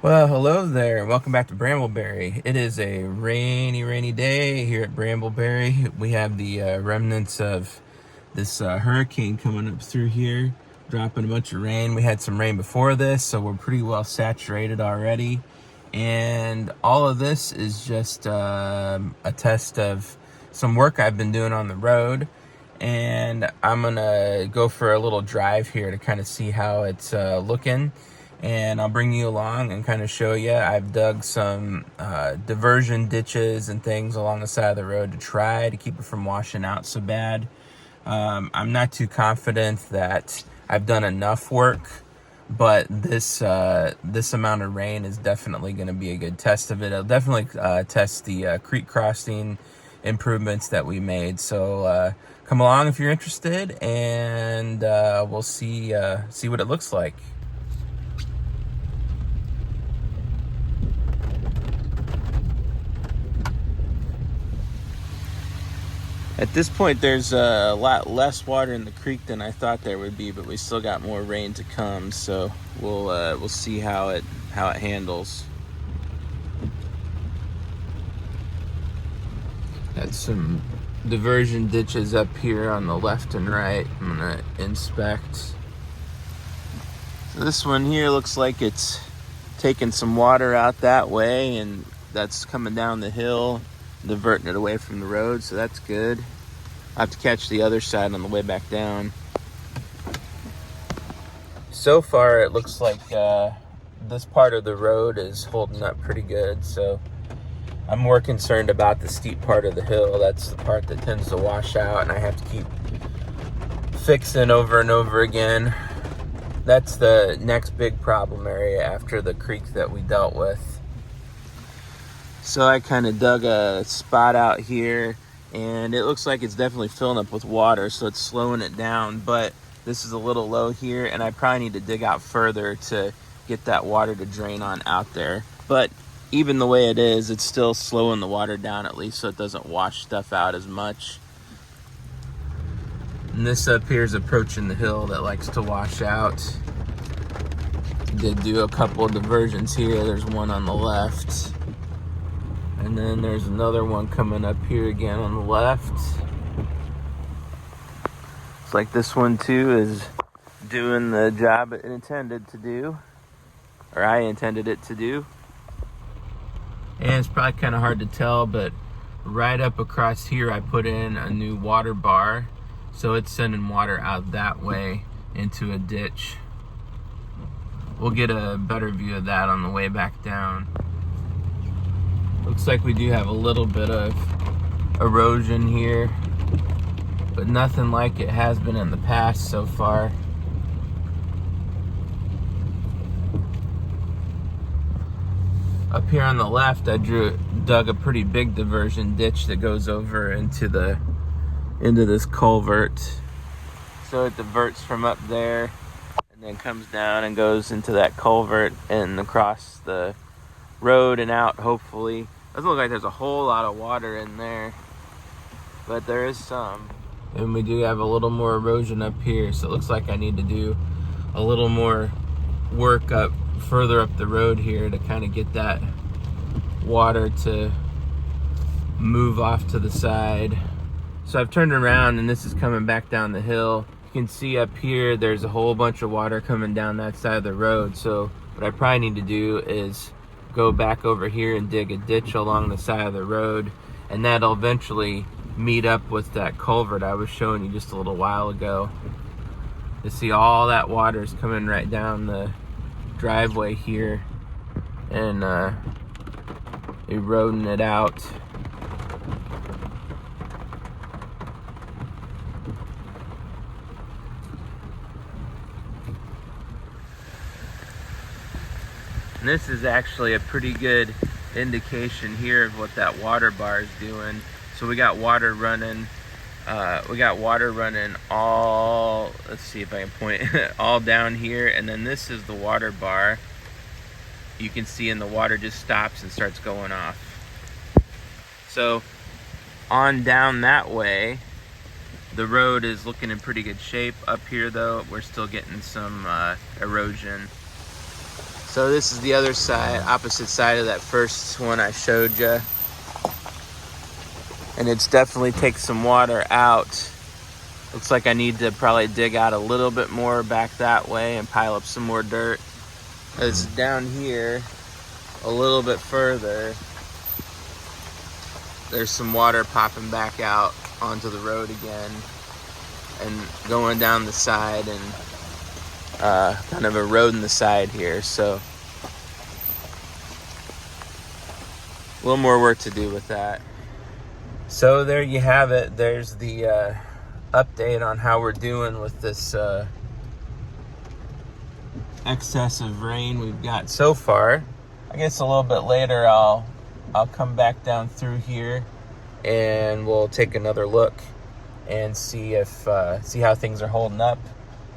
Well, hello there. Welcome back to Brambleberry. It is a rainy day here at Brambleberry. We have the remnants of this hurricane coming up through here, dropping a bunch of rain. We had some rain before this, so we're pretty well saturated already. And all of this is just a test of some work I've been doing on the road. And I'm going to go for a little drive here to kind of see how it's looking. And I'll bring you along and kind of show you. I've dug some diversion ditches and things along the side of the road to try to keep it from washing out so bad. I'm not too confident that I've done enough work, but this amount of rain is definitely going to be a good test of it. It'll definitely test the creek crossing improvements that we made. So come along if you're interested, and we'll see what it looks like. At this point, there's a lot less water in the creek than I thought there would be, but we still got more rain to come, so we'll see how it handles. Got some diversion ditches up here on the left and right. I'm gonna inspect. So this one here looks like it's taking some water out that way, and that's coming down the hill, diverting it away from the road, so that's good. I have to catch the other side on the way back down. So far, it looks like this part of the road is holding up pretty good, so I'm more concerned about the steep part of the hill. That's the part that tends to wash out, and I have to keep fixing over and over again. That's the next big problem area after the creek that we dealt with. So I kind of dug a spot out here, and it looks like it's definitely filling up with water, so it's slowing it down, but this is a little low here, and I probably need to dig out further to get that water to drain on out there. But even the way it is, it's still slowing the water down at least, so it doesn't wash stuff out as much. And this up here is approaching the hill that likes to wash out. Did do a couple of diversions here. There's one on the left. And then there's another one coming up here again on the left. It's like this one too is doing the job it intended to do, or I intended it to do. And it's probably kind of hard to tell, but right up across here I put in a new water bar, so it's sending water out that way into a ditch. We'll get a better view of that on the way back down. Looks like we do have a little bit of erosion here, but nothing like it has been in the past so far. Up here on the left, I dug a pretty big diversion ditch that goes over into this culvert. So it diverts from up there and then comes down and goes into that culvert and across the road and out, hopefully. Doesn't look like there's a whole lot of water in there, but there is some. And we do have a little more erosion up here, so it looks like I need to do a little more work further up the road here to kind of get that water to move off to the side. So I've turned around and this is coming back down the hill. You can see up here there's a whole bunch of water coming down that side of the road, so what I probably need to do is go back over here and dig a ditch along the side of the road, and that'll eventually meet up with that culvert I was showing you just a little while ago. You see all that water is coming right down the driveway here and eroding it out. And this is actually a pretty good indication here of what that water bar is doing. So we got water running. All, let's see if I can point, all down here. And then this is the water bar. You can see, and the water just stops and starts going off. So on down that way, the road is looking in pretty good shape. Up here though, we're still getting some erosion. So this is the other side, opposite side of that first one I showed you. And it's definitely takes some water out. Looks like I need to probably dig out a little bit more back that way and pile up some more dirt. As down here, a little bit further, there's some water popping back out onto the road again and going down the side and kind of eroding the side here. So a little more work to do with that. So there you have it. There's the update on how we're doing with this excess of rain we've got so far. I guess a little bit later I'll come back down through here and we'll take another look and see how things are holding up.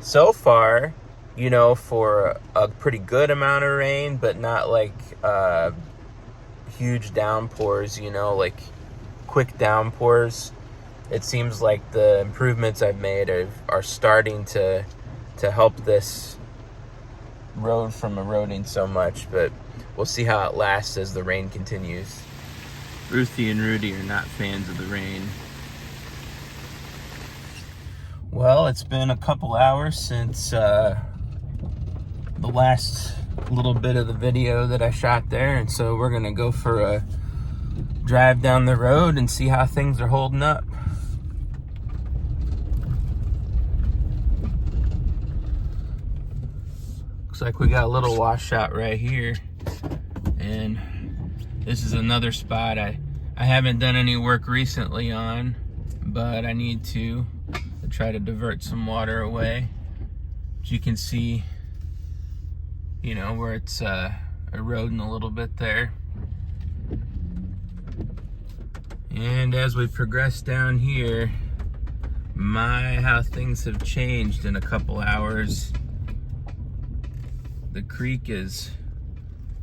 So far, you know, for a pretty good amount of rain, but not like huge downpours, you know, like quick downpours. It seems like the improvements I've made are starting to help this road from eroding so much, but we'll see how it lasts as the rain continues. Ruthie and Rudy are not fans of the rain. Well, it's been a couple hours since the last little bit of the video that I shot there, and so we're gonna go for a drive down the road and see how things are holding up. Looks like we got a little washout right here, and this is another spot I haven't done any work recently on, but I need to try to divert some water away. As you can see, you know, where it's eroding a little bit there. And as we progress down here, how things have changed in a couple hours. The creek is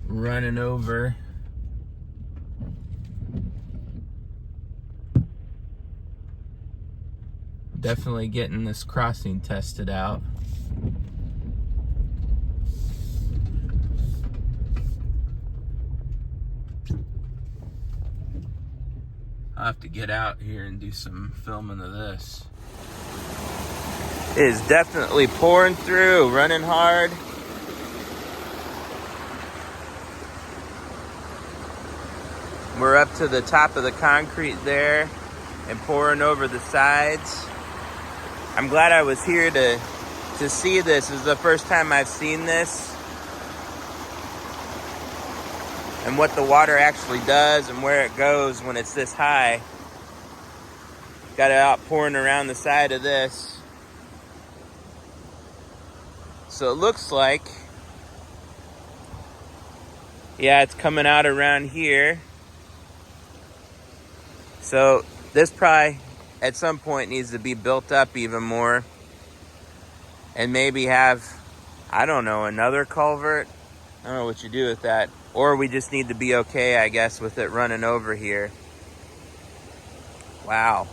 running over. Definitely getting this crossing tested out. I'll have to get out here and do some filming of this. It is definitely pouring through, running hard. We're up to the top of the concrete there and pouring over the sides. I'm glad I was here to see this. This is the first time I've seen this and what the water actually does and where it goes when it's this high. Got it outpouring around the side of this. So it looks like, yeah, it's coming out around here. So this probably at some point needs to be built up even more and maybe have, I don't know, another culvert. I don't know what you do with that. Or we just need to be okay, I guess, with it running over here. Wow.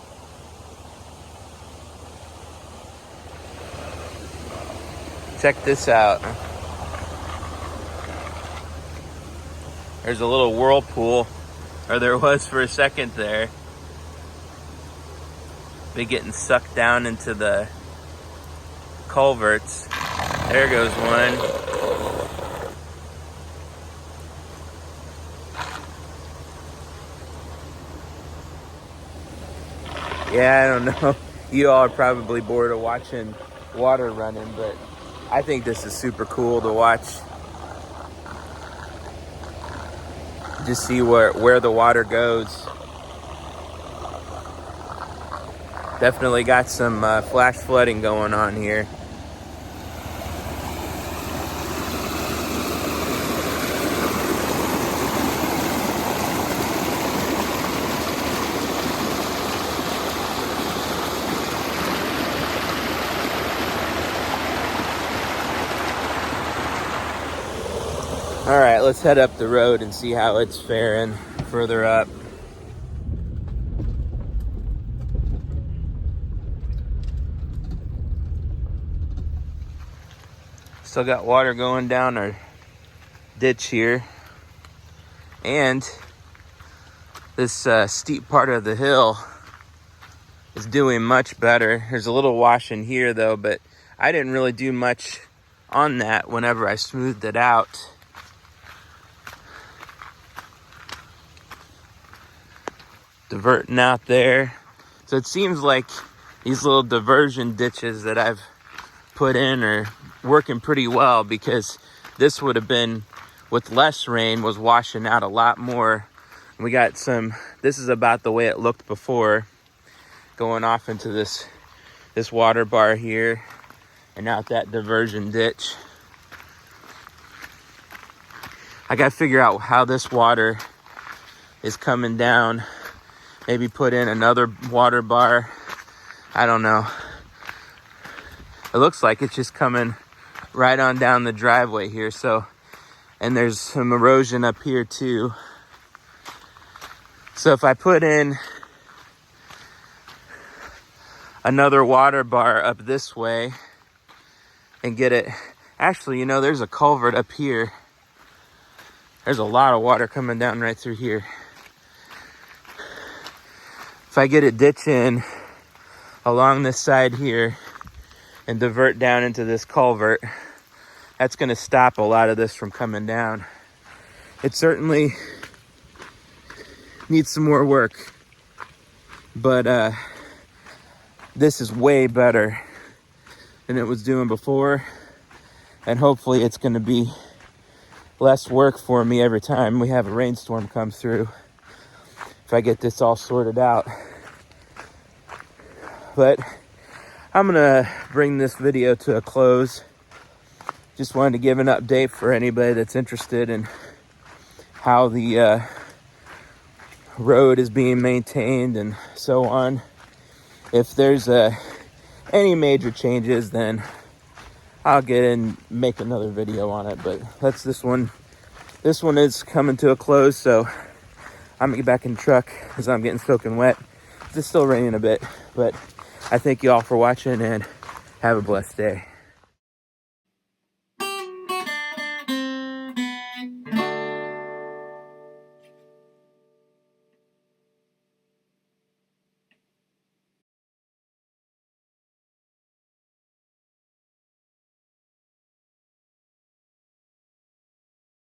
Check this out. There's a little whirlpool, or there was for a second there. Be getting sucked down into the culverts. There goes one. Yeah, I don't know. You all are probably bored of watching water running, but I think this is super cool to watch. Just see where the water goes. Definitely got some flash flooding going on here. All right, let's head up the road and see how it's faring further up. Still got water going down our ditch here. And this steep part of the hill is doing much better. There's a little wash in here though, but I didn't really do much on that whenever I smoothed it out. Diverting out there. So it seems like these little diversion ditches that I've put in are working pretty well, because this would have been, with less rain, was washing out a lot more. We got some, this is about the way it looked before, going off into this water bar here and out that diversion ditch. I gotta figure out how this water is coming down. Maybe put in another water bar. I don't know. It looks like it's just coming right on down the driveway here. So, and there's some erosion up here too. So if I put in another water bar up this way and get it, actually, you know, there's a culvert up here. There's a lot of water coming down right through here. If I get a ditch in along this side here and divert down into this culvert, that's going to stop a lot of this from coming down. It certainly needs some more work, but this is way better than it was doing before, and hopefully it's going to be less work for me every time we have a rainstorm come through, if I get this all sorted out. But I'm gonna bring this video to a close. Just wanted to give an update for anybody that's interested in how the road is being maintained and so on. If there's any major changes, then I'll get in and make another video on it. But that's this one is coming to a close, so I'm gonna get back in the truck because I'm getting soaking wet. It's still raining a bit, but I thank you all for watching and have a blessed day.